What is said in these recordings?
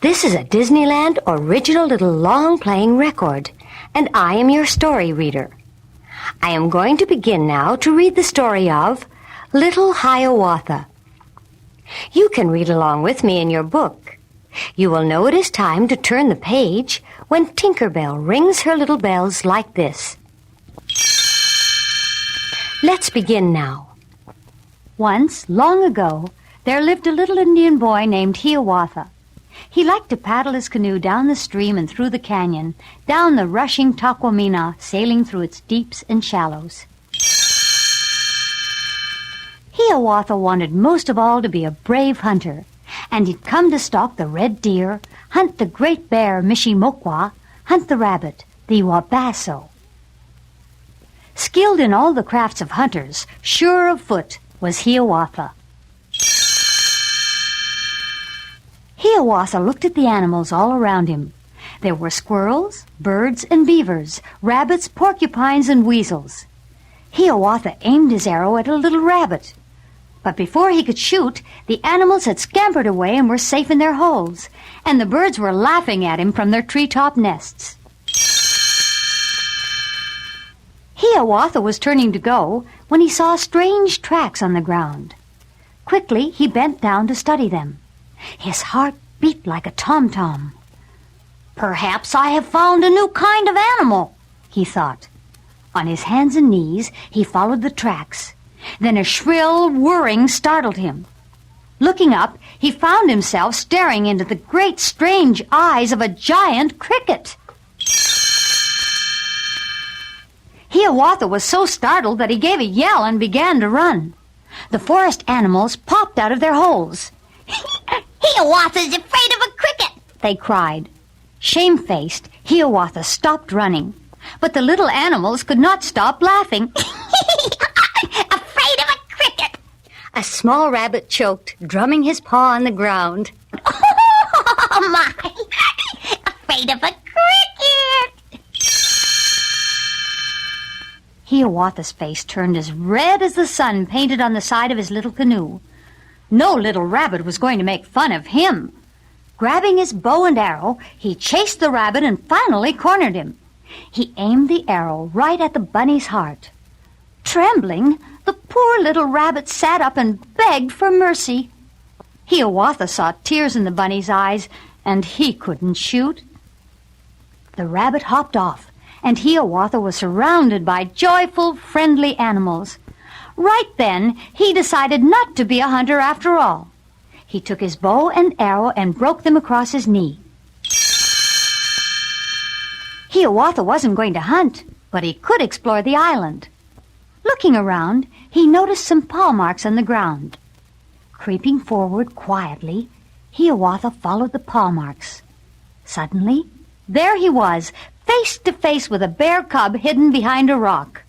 This is a Disneyland original little long-playing record, and I am your story reader. I am going to begin now to read the story of Little Hiawatha. You can read along with me in your book. You will know it is time to turn the page when Tinker Bell rings her little bells like this. Let's begin now. Once, long ago, there lived a little Indian boy named Hiawatha. He liked to paddle his canoe down the stream and through the canyon, down the rushing Taquamina, sailing through its deeps and shallows. Hiawatha wanted most of all to be a brave hunter, and he'd come to stalk the red deer, hunt the great bear Mishimokwa, hunt the rabbit, the Wabasso. Skilled in all the crafts of hunters, sure of foot, was Hiawatha. Hiawatha looked at the animals all around him. There were squirrels, birds, and beavers, rabbits, porcupines, and weasels. Hiawatha aimed his arrow at a little rabbit. But before he could shoot, the animals had scampered away and were safe in their holes, and the birds were laughing at him from their treetop nests. Hiawatha was turning to go when he saw strange tracks on the ground. Quickly, he bent down to study them. His heart beat like a tom-tom. "Perhaps I have found a new kind of animal," he thought. On his hands and knees, he followed the tracks. Then a shrill whirring startled him. Looking up, he found himself staring into the great strange eyes of a giant cricket. Hiawatha was so startled that he gave a yell and began to run. The forest animals popped out of their holes. "Hiawatha's afraid of a cricket!" they cried. Shamefaced, Hiawatha stopped running. But the little animals could not stop laughing. "Afraid of a cricket!" A small rabbit choked, drumming his paw on the ground. "Oh, my! Afraid of a cricket!" Hiawatha's face turned as red as the sun painted on the side of his little canoe. No little rabbit was going to make fun of him. Grabbing his bow and arrow, he chased the rabbit and finally cornered him. He aimed the arrow right at the bunny's heart. Trembling, the poor little rabbit sat up and begged for mercy. Hiawatha saw tears in the bunny's eyes, and he couldn't shoot. The rabbit hopped off, and Hiawatha was surrounded by joyful, friendly animals. Right then, he decided not to be a hunter after all. He took his bow and arrow and broke them across his knee. Hiawatha wasn't going to hunt, but he could explore the island. Looking around, he noticed some paw marks on the ground. Creeping forward quietly, Hiawatha followed the paw marks. Suddenly, there he was, face to face with a bear cub hidden behind a rock.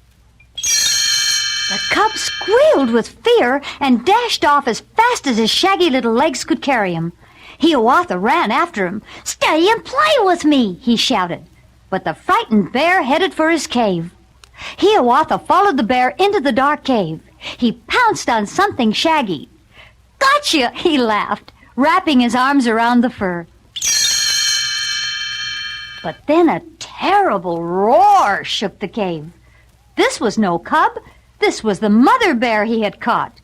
The cub squealed with fear and dashed off as fast as his shaggy little legs could carry him. Hiawatha ran after him. "Stay and play with me," he shouted. But the frightened bear headed for his cave. Hiawatha followed the bear into the dark cave. He pounced on something shaggy. "Gotcha!" he laughed, wrapping his arms around the fur. But then a terrible roar shook the cave. This was no cub. This was the mother bear he had caught.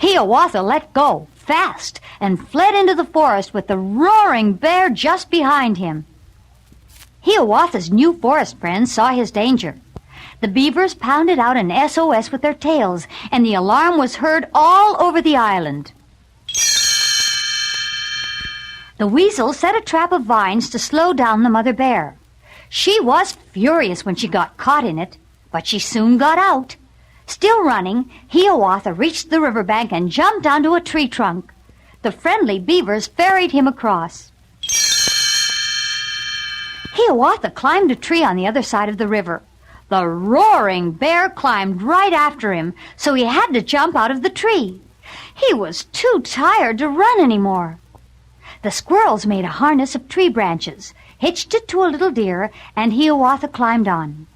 Hiawatha let go fast and fled into the forest with the roaring bear just behind him. Hiawatha's new forest friends saw his danger. The beavers pounded out an SOS with their tails, and the alarm was heard all over the island. The weasel set a trap of vines to slow down the mother bear. She was furious when she got caught in it, but she soon got out. Still running, Hiawatha reached the riverbank and jumped onto a tree trunk. The friendly beavers ferried him across. Hiawatha climbed a tree on the other side of the river. The roaring bear climbed right after him, so he had to jump out of the tree. He was too tired to run anymore. The squirrels made a harness of tree branches, hitched it to a little deer, and Hiawatha climbed on.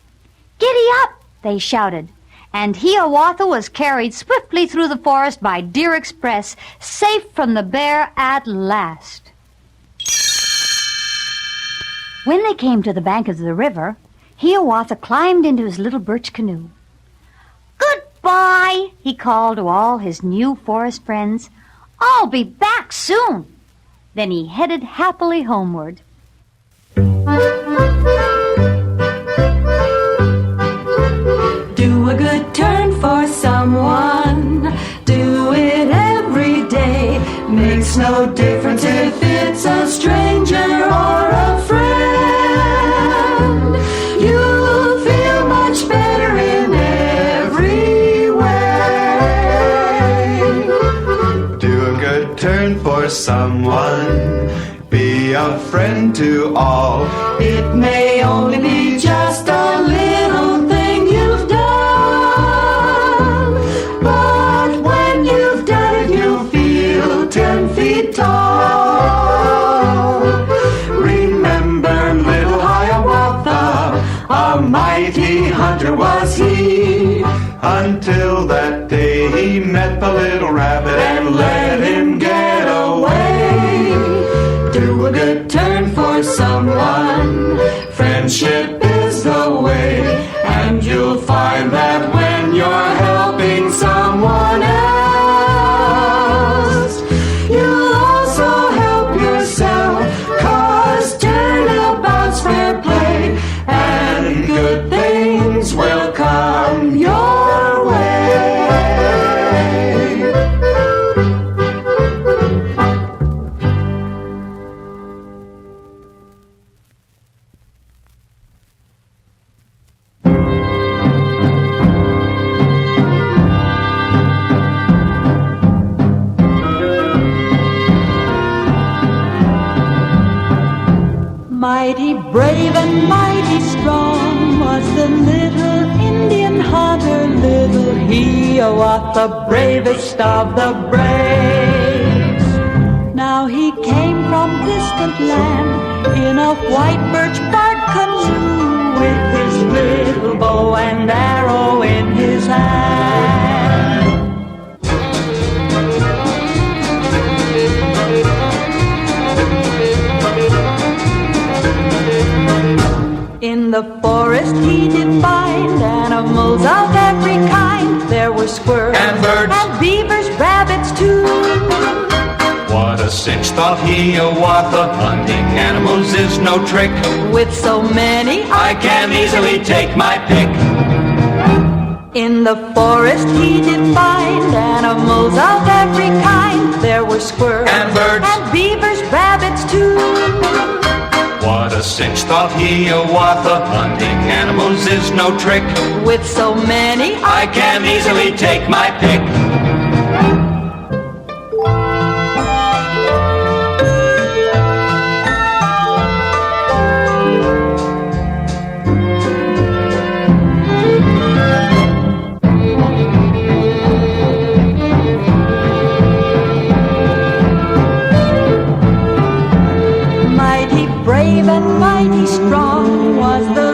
"Giddy up!" they shouted, and Hiawatha was carried swiftly through the forest by Deer Express, safe from the bear at last. When they came to the bank of the river, Hiawatha climbed into his little birch canoe. "Goodbye," he called to all his new forest friends. "I'll be back soon." Then he headed happily homeward. Do a good turn for someone. Do it every day. Makes no difference if it's a stranger or a friend. You'll feel much better in every way. Do a good turn for someone. Be a friend to all. It may only be just a little thing you've done, but when you've done it, you'll feel 10 feet tall. Remember little Hiawatha, a mighty hunter was he, until that day he met the little rabbit and let him get away. Do a good turn for someone. Friendship is the way, and you'll find that when you're helping someone else, you'll also help yourself, 'cause turnabout's fair play, and good things will come your way. Mighty brave and mighty strong was the little Indian hunter, little Hiawatha, bravest of the braves. Now he came from distant land in a white birch bark canoe, with his little bow and arrow in his hand. In the forest he did find animals of every kind. There were squirrels And birds. and beavers, rabbits too. What a cinch, thought Hiawatha, hunting animals is no trick. With so many, I can easily take my pick. in the forest he did find animals of every kind. There were squirrels And birds. and beavers, rabbits too. What a cinch, thought Hiawatha, hunting animals is no trick. With so many, I can easily take my pick. mighty brave and mighty strong was the